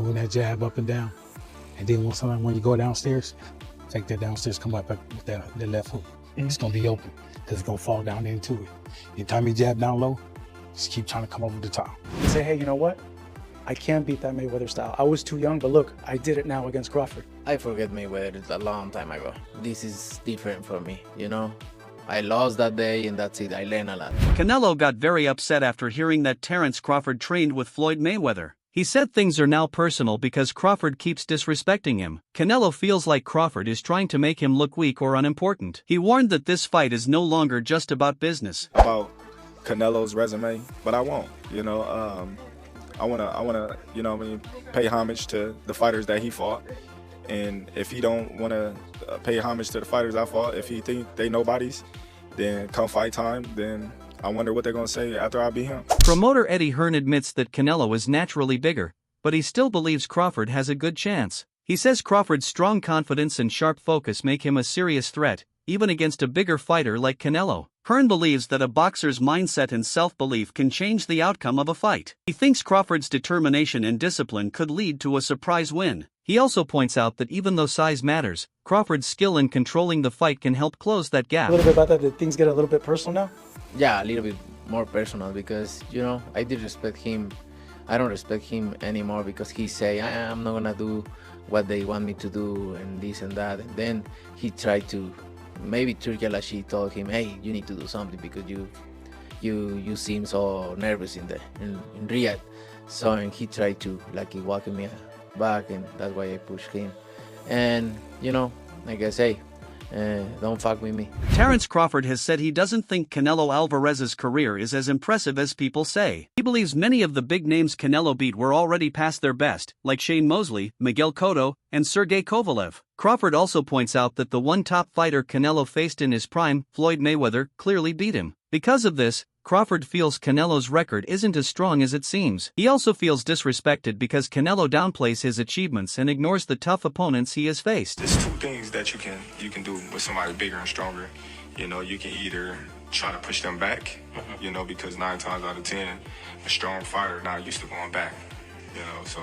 moving that jab up and down. And then when you go downstairs, take that downstairs, come up with that left hook. It's gonna be open because it's gonna fall down into it. Anytime you jab down low, just keep trying to come over the top. Say, hey, you know what? I can't beat that Mayweather style. I was too young, but look, I did it now against Crawford. I forget Mayweather. It's a long time ago. This is different for me, you know? I lost that day and that's it. I learned a lot. Canelo got very upset after hearing that Terence Crawford trained with Floyd Mayweather. He said things are now personal because Crawford keeps disrespecting him. Canelo feels like Crawford is trying to make him look weak or unimportant. He warned that this fight is no longer just about business. About Canelo's resume, but I won't, you know. I wanna, you know, pay homage to the fighters that he fought. And if he don't want to pay homage to the fighters I fought, if he think they nobodies, then come fight time, then I wonder what they're going to say after I beat him. Promoter Eddie Hearn admits that Canelo is naturally bigger, but he still believes Crawford has a good chance. He says Crawford's strong confidence and sharp focus make him a serious threat, even against a bigger fighter like Canelo. Hearn believes that a boxer's mindset and self-belief can change the outcome of a fight. He thinks Crawford's determination and discipline could lead to a surprise win. He also points out that even though size matters, Crawford's skill in controlling the fight can help close that gap. A little bit about that, did things get a little bit personal now? Yeah, a little bit more personal because, you know, I did respect him. I don't respect him anymore because he say, I'm not gonna do what they want me to do and this and that. And then he tried to, maybe Turkey Lashi told him, hey, you need to do something because you seem so nervous in Riyadh. So and he tried to like walk me back, and that's why I pushed him. And you know, like I say, don't fuck with me. Terence Crawford has said he doesn't think Canelo Alvarez's career is as impressive as people say. He believes many of the big names Canelo beat were already past their best, like Shane Mosley, Miguel Cotto, and Sergey Kovalev. Crawford also points out that the one top fighter Canelo faced in his prime, Floyd Mayweather, clearly beat him. Because of this, Crawford feels Canelo's record isn't as strong as it seems. He also feels disrespected because Canelo downplays his achievements and ignores the tough opponents he has faced. There's two things that you can do with somebody bigger and stronger. You know, you can either try to push them back, you know, because 9 times out of 10, a strong fighter not used to going back, you know, so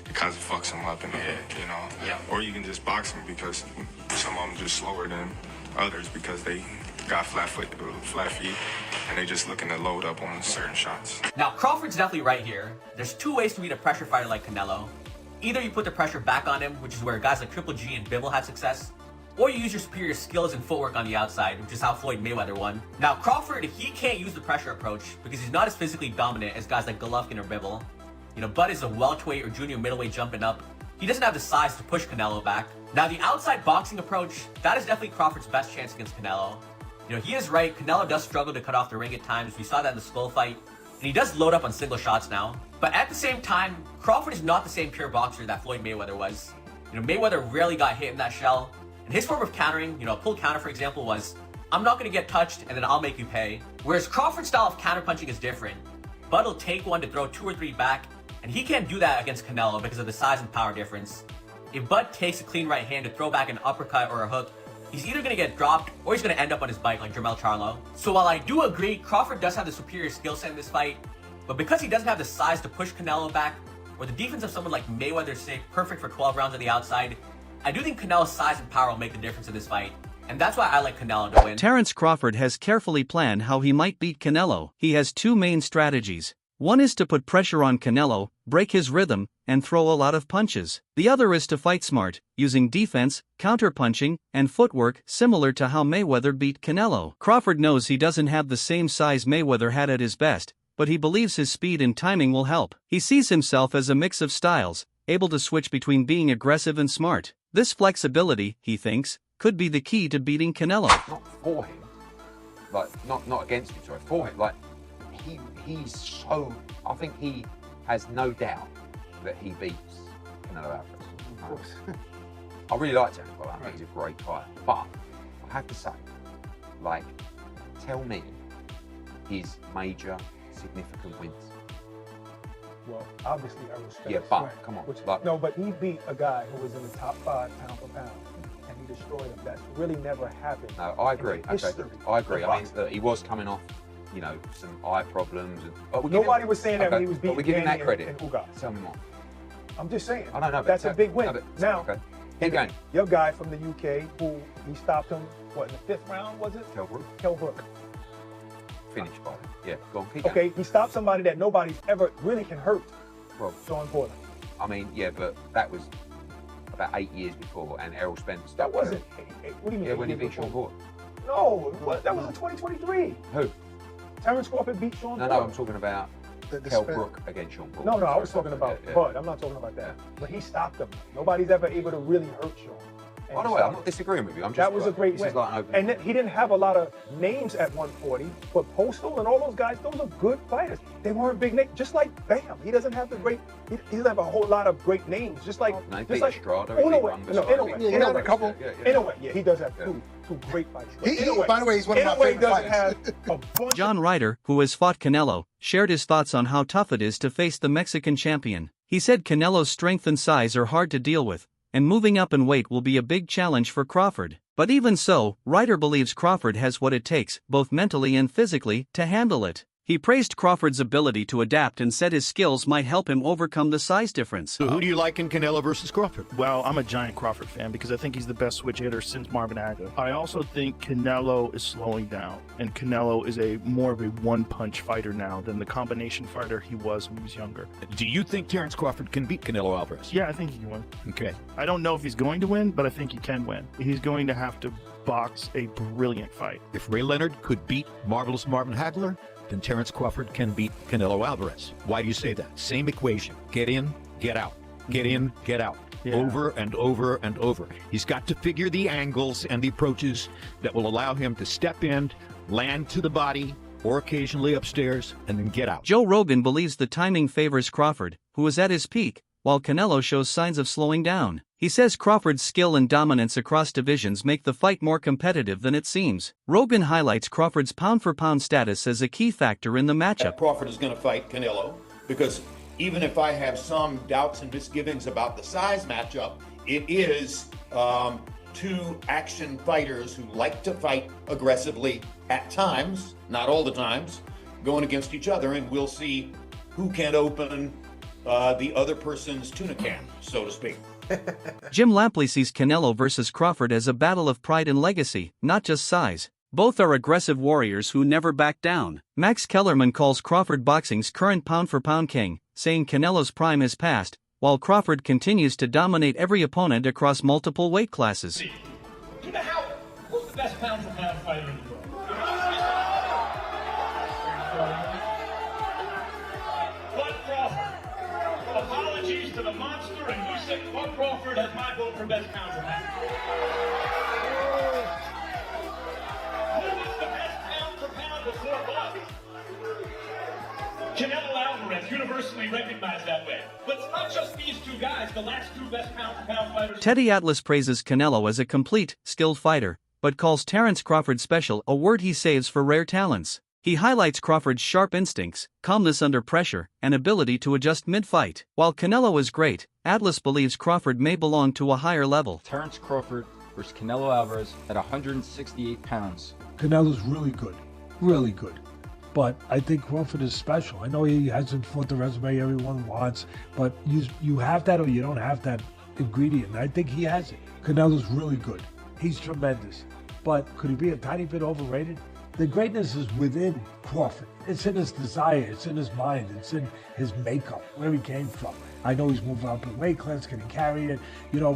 it kind of fucks them up in the head, you know. Yeah. Or you can just box them because some of them just slower than others because they got flat feet, and they just looking to load up on certain shots. Now, Crawford's definitely right here. There's two ways to beat a pressure fighter like Canelo. Either you put the pressure back on him, which is where guys like Triple G and Bivol had success, or you use your superior skills and footwork on the outside, which is how Floyd Mayweather won. Now, Crawford, he can't use the pressure approach because he's not as physically dominant as guys like Golovkin or Bivol. You know, Bud is a welterweight or junior middleweight jumping up. He doesn't have the size to push Canelo back. Now, the outside boxing approach, that is definitely Crawford's best chance against Canelo. You know, he is right, Canelo does struggle to cut off the ring at times. We saw that in the Skull fight. And he does load up on single shots now. But at the same time, Crawford is not the same pure boxer that Floyd Mayweather was. You know, Mayweather rarely got hit in that shell. And his form of countering, you know, a pull counter, for example, was, I'm not going to get touched and then I'll make you pay. Whereas Crawford's style of counterpunching is different. Bud will take one to throw 2 or 3 back. And he can't do that against Canelo because of the size and power difference. If Bud takes a clean right hand to throw back an uppercut or a hook, he's either going to get dropped or he's going to end up on his bike like Jermell Charlo. So while I do agree Crawford does have the superior skill set in this fight, but because he doesn't have the size to push Canelo back, or the defense of someone like Mayweather say perfect for 12 rounds on the outside, I do think Canelo's size and power will make the difference in this fight. And that's why I like Canelo to win. Terence Crawford has carefully planned how he might beat Canelo. He has 2 main strategies. One is to put pressure on Canelo, break his rhythm, and throw a lot of punches. The other is to fight smart, using defense, counter-punching, and footwork similar to how Mayweather beat Canelo. Crawford knows he doesn't have the same size Mayweather had at his best, but he believes his speed and timing will help. He sees himself as a mix of styles, able to switch between being aggressive and smart. This flexibility, he thinks, could be the key to beating Canelo. Not for him, like, not against him, sorry, for him, like, he's so, I think he has no doubt that he beats Canelo Alvarez. Of course. I really like Terence Crawford. I think he's a great fighter. But I have to say, like, tell me his major significant wins. Well, obviously I respect. Yeah, but come on. Like, no, but he beat a guy who was in the top 5 pound for pound, and he destroyed him. That's really never happened. No, I agree. Okay, I agree. I mean, he was coming off, you know, some eye problems. And, nobody was saying that when he was beating. But we're giving that credit. And Ugas. Tell me more. I'm just saying. I don't know. That's a big win. No, but, now, okay. Keep going. your guy from the UK, who he stopped him, what, in the 5th round, was it? Kell Brook. Finished by him. Yeah, go on, keep Okay, going. he stopped somebody that nobody's ever really can hurt. Well, Sean Porter. I mean, yeah, but that was about 8 years before, and Errol Spence. That wasn't. What do you mean? Yeah, when he 8 years beat Sean before? Porter. No, that was in 2023. Who? Terence Crawford beat Sean No, Porter. no, I'm talking about Kell Brook against Sean Porter. No, I was talking about Yeah, yeah. Bud. I'm not talking about that. But he stopped him. Nobody's ever able to really hurt Sean. And By the he way, I'm stopped not disagreeing with you. I'm just That was a great this win. is like an open. And then he didn't have a lot of names at 140, but Postal and all those guys, those are good fighters. They weren't big names. Just like Bam, he doesn't have the great. He doesn't have a whole lot of great names. Just like. No, he just beat like Estrada, oh, he no, beat way. Rumba No, Style, in a way. he In a beat- way. couple. In a way, yeah, he does have two great fights. But He- in a way, by the way, he's one of in my a way, favorite doesn't fighters. have a bunch. John Ryder, who has fought Canelo, shared his thoughts on how tough it is to face the Mexican champion. He said Canelo's strength and size are hard to deal with, and moving up in weight will be a big challenge for Crawford. But even so, Ryder believes Crawford has what it takes, both mentally and physically, to handle it. He praised Crawford's ability to adapt and said his skills might help him overcome the size difference. So who do you like in Canelo versus Crawford? Well, I'm a giant Crawford fan because I think he's the best switch hitter since Marvin Aga. I also think Canelo is slowing down, and Canelo is more of a one-punch fighter now than the combination fighter he was when he was younger. Do you think Terence Crawford can beat Canelo Alvarez? Yeah, I think he can win. Okay. I don't know if he's going to win, but I think he can win. He's going to have to box a brilliant fight. If Ray Leonard could beat Marvelous Marvin Hagler, then Terence Crawford can beat Canelo Alvarez. Why do you say that? Same equation. Get in, get out. Get in, get out. Yeah. Over and over and over. He's got to figure the angles and the approaches that will allow him to step in, land to the body, or occasionally upstairs, and then get out. Joe Rogan believes the timing favors Crawford, who is at his peak, while Canelo shows signs of slowing down. He says Crawford's skill and dominance across divisions make the fight more competitive than it seems. Rogan highlights Crawford's pound-for-pound status as a key factor in the matchup. Crawford is going to fight Canelo because even if I have some doubts and misgivings about the size matchup, it is two action fighters who like to fight aggressively at times, not all the times, going against each other, and we'll see who can open the other person's tuna can, so to speak. Jim Lampley sees Canelo versus Crawford as a battle of pride and legacy, not just size. Both are aggressive warriors who never back down. Max Kellerman calls Crawford boxing's current pound-for-pound king, saying Canelo's prime has passed, while Crawford continues to dominate every opponent across multiple weight classes. Who's the best pound-for-pound fighter in the world? Bud Crawford. Apologies to the monster, and you said Bud Crawford has my vote for best pound-for-pound. Who was the best pound-for-pound before Bud? Canelo Alvarez, universally recognized that way. But it's not just these two guys, the last two best pound-for-pound fighters. Teddy Atlas praises Canelo as a complete, skilled fighter, but calls Terence Crawford special, a word he saves for rare talents. He highlights Crawford's sharp instincts, calmness under pressure, and ability to adjust mid-fight. While Canelo is great, Atlas believes Crawford may belong to a higher level. Terence Crawford versus Canelo Alvarez at 168 pounds. Canelo's really good, really good. But I think Crawford is special. I know he hasn't fought the resume everyone wants, but you have that or you don't have that ingredient. I think he has it. Canelo's really good. He's tremendous. But could he be a tiny bit overrated? The greatness is within Crawford. It's in his desire, it's in his mind, it's in his makeup, where he came from. I know he's moving up in weight class, can he carry it,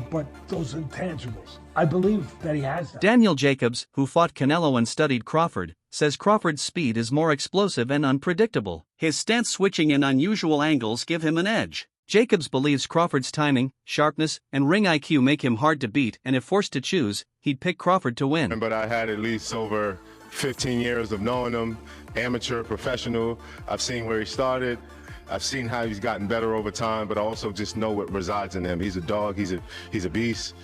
but those intangibles. I believe that he has that. Daniel Jacobs, who fought Canelo and studied Crawford, says Crawford's speed is more explosive and unpredictable. His stance switching and unusual angles give him an edge. Jacobs believes Crawford's timing, sharpness, and ring IQ make him hard to beat, and if forced to choose, he'd pick Crawford to win. But I had at least over 15 years of knowing him, amateur, professional. I've seen where he started. I've seen how he's gotten better over time, but I also just know what resides in him. He's a dog, he's a beast,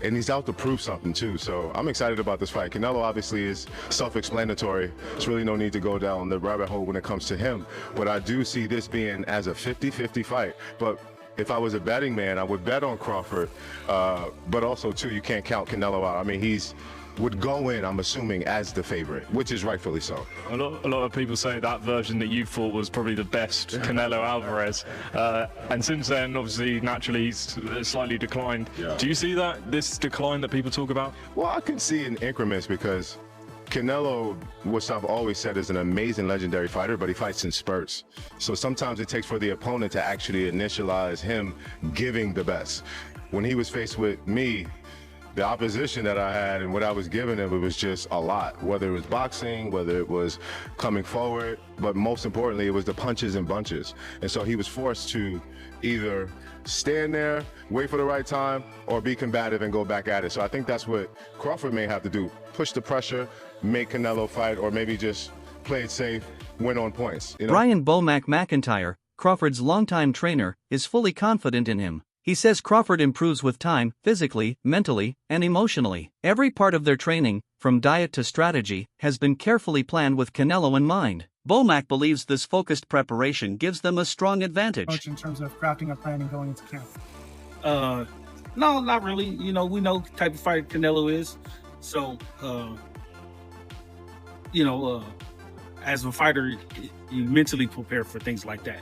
and he's out to prove something too. So I'm excited about this fight. Canelo obviously is self-explanatory. There's really no need to go down the rabbit hole when it comes to him. But I do see this being as a 50-50 fight. But if I was a betting man, I would bet on Crawford. But also too, you can't count Canelo out. I mean, he's would go in, I'm assuming, as the favorite, which is rightfully so. A lot of people say that version that you thought was probably the best Canelo Alvarez, and since then, obviously, naturally, he's slightly declined. Yeah. Do you see this decline that people talk about? Well, I can see in increments because Canelo, which I've always said, is an amazing, legendary fighter, but he fights in spurts. So sometimes it takes for the opponent to actually initialize him giving the best. When he was faced with me, the opposition that I had and what I was giving him, it was just a lot, whether it was boxing, whether it was coming forward, but most importantly, it was the punches and bunches. And so he was forced to either stand there, wait for the right time, or be combative and go back at it. So I think that's what Crawford may have to do. Push the pressure, make Canelo fight, or maybe just play it safe, win on points. You know? Brian Bomac McIntyre, Crawford's longtime trainer, is fully confident in him. He says Crawford improves with time, physically, mentally, and emotionally. Every part of their training, from diet to strategy, has been carefully planned with Canelo in mind. Bomac believes this focused preparation gives them a strong advantage. In terms of crafting a plan and going into camp? No, not really. You know, we know the type of fighter Canelo is. So, as a fighter, you mentally prepare for things like that.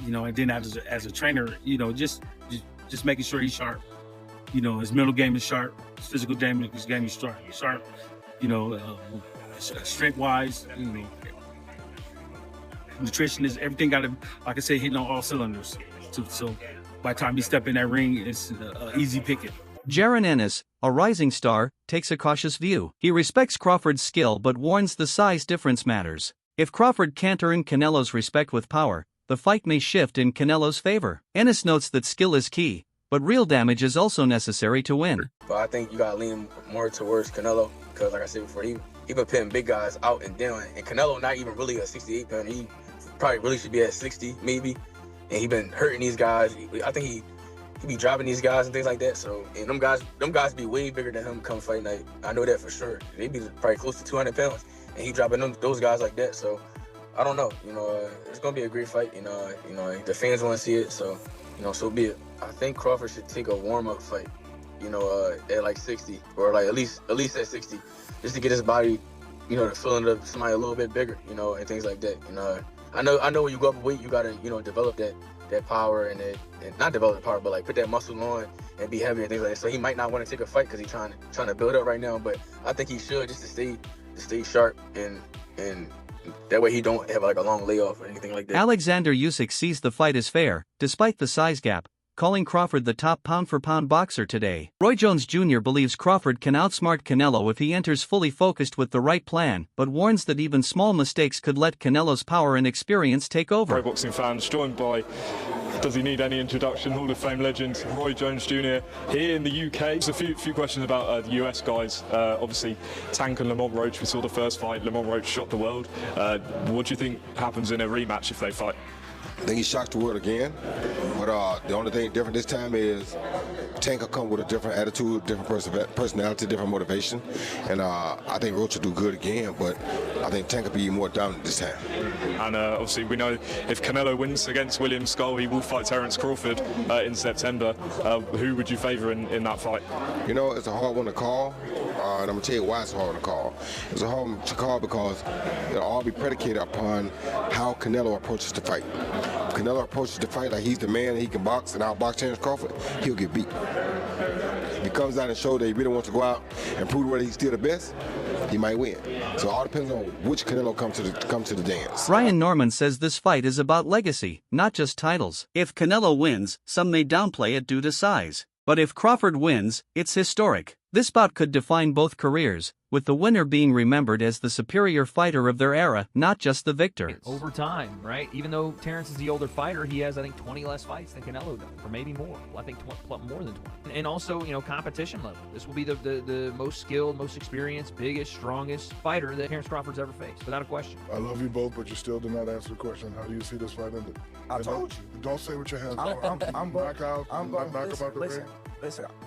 And then as a trainer, just making sure he's sharp. His mental game is sharp. His physical game is sharp. Strength-wise, nutrition is everything. Got to, like I said, hitting on all cylinders. So by the time you step in that ring, it's easy picking. Jaron Ennis, a rising star, takes a cautious view. He respects Crawford's skill but warns the size difference matters. If Crawford can't earn Canelo's respect with power, the fight may shift in Canelo's favor. Ennis notes that skill is key, but real damage is also necessary to win. But I think you gotta lean more towards Canelo because, like I said before, he been pitting big guys out and down, and Canelo not even really a 68 pounder. He probably really should be at 60 maybe, and he been hurting these guys. I think he be dropping these guys and things like that. So, and them guys be way bigger than him come fight night. I know that for sure. They be probably close to 200 pounds, and he dropping those guys like that. So, I don't know. It's gonna be a great fight. The fans want to see it. So, so be it. I think Crawford should take a warm-up fight. At like 60 or like at least at 60, just to get his body, to feeling of somebody a little bit bigger, and things like that. I know when you go up in weight, you gotta, develop that power and not develop the power, but like put that muscle on and be heavy and things like that. So he might not want to take a fight because he's trying to build up right now, but I think he should just to stay sharp and that way he don't have like a long layoff or anything like that. Alexander Usyk sees the fight as fair, despite the size gap, calling Crawford the top pound-for-pound boxer today. Roy Jones Jr. believes Crawford can outsmart Canelo if he enters fully focused with the right plan, but warns that even small mistakes could let Canelo's power and experience take over. Pro boxing fans, joined by, does he need any introduction, Hall of Fame legend Roy Jones Jr. here in the UK. There's a few questions about the US guys. Obviously, Tank and Lamont Roach, we saw the first fight. Lamont Roach shocked the world. What do you think happens in a rematch if they fight? I think he shocked the world again, but the only thing different this time is Tank will come with a different attitude, different personality, different motivation, and I think Roach will do good again, but I think Tank will be more dominant this time. And obviously we know if Canelo wins against William Skull, he will fight Terence Crawford in September. Who would you favour in that fight? It's a hard one to call, and I'm going to tell you why it's a hard one to call. It's a hard one to call because it'll all be predicated upon how Canelo approaches the fight. If Canelo approaches the fight like he's the man and he can box and outbox Terence Crawford, he'll get beat. If he comes out and shows that he really wants to go out and prove whether he's still the best, he might win. So it all depends on which Canelo comes to the dance. Ryan Norman says this fight is about legacy, not just titles. If Canelo wins, some may downplay it due to size. But if Crawford wins, it's historic. This bout could define both careers, with the winner being remembered as the superior fighter of their era, not just the victor. Over time, right? Even though Terence is the older fighter, he has, I think, 20 less fights than Canelo does, or maybe more. Well, I think more than 20. And also, competition level. This will be the most skilled, most experienced, biggest, strongest fighter that Terence Crawford's ever faced, without a question. I love you both, but you still did not answer the question. How do you see this fight ended? I told you. Don't say with your hands. I'm back out. I'm back about the ring.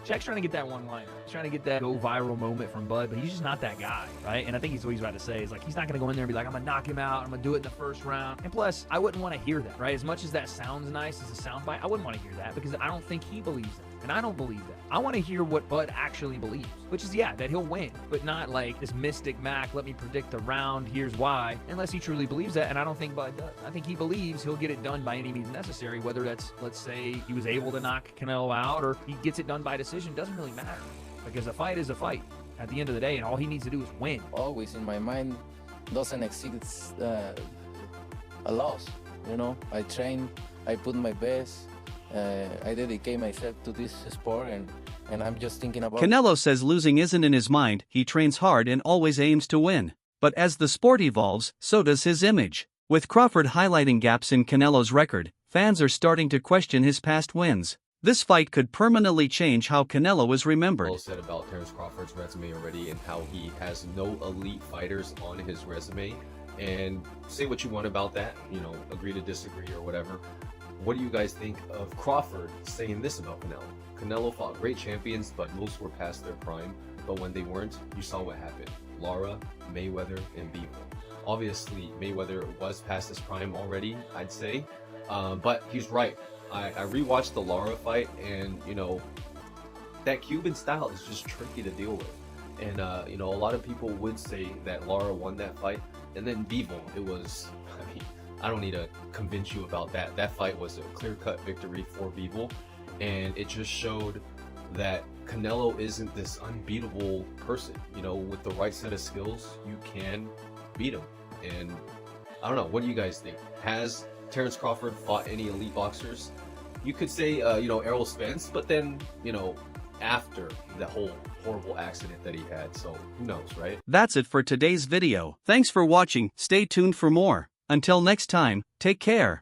Jack's trying to get that one-liner. He's trying to get that go-viral moment from Bud, but he's just not that guy, right? And I think he's what he's about to say is like, he's not going to go in there and be like, I'm going to knock him out. I'm going to do it in the first round. And plus, I wouldn't want to hear that, right? As much as that sounds nice as a soundbite, I wouldn't want to hear that because I don't think he believes it. And I don't believe that. I want to hear what Bud actually believes, which is, yeah, that he'll win, but not like this mystic Mac, let me predict the round, here's why, unless he truly believes that, and I don't think Bud does. I think he believes he'll get it done by any means necessary, whether that's, let's say, he was able to knock Canelo out or he gets it done by decision, doesn't really matter, because a fight is a fight at the end of the day, and all he needs to do is win. Always in my mind doesn't exceed a loss, you know? I train, I put my best, I dedicate myself to this sport, and I'm just thinking about... Canelo says losing isn't in his mind, he trains hard and always aims to win. But as the sport evolves, so does his image. With Crawford highlighting gaps in Canelo's record, fans are starting to question his past wins. This fight could permanently change how Canelo is remembered. Well said about Terence Crawford's resume already and how he has no elite fighters on his resume. And say what you want about that, you know, agree to disagree or whatever. What do you guys think of Crawford saying this about Canelo? Canelo fought great champions, but most were past their prime. But when they weren't, you saw what happened. Lara, Mayweather, and Bivol. Obviously, Mayweather was past his prime already, I'd say. But he's right. I rewatched the Lara fight, and, you know, that Cuban style is just tricky to deal with. And, you know, a lot of people would say that Lara won that fight. And then Bivol, it was, I mean, I don't need to convince you about that. That fight was a clear-cut victory for Bivol, and it just showed that Canelo isn't this unbeatable person. You know, with the right set of skills, you can beat him. And I don't know, what do you guys think? Has Terence Crawford fought any elite boxers? You could say, you know, Errol Spence, but then, you know, after the whole horrible accident that he had, so who knows, right? That's it for today's video. Thanks for watching, stay tuned for more. Until next time, take care.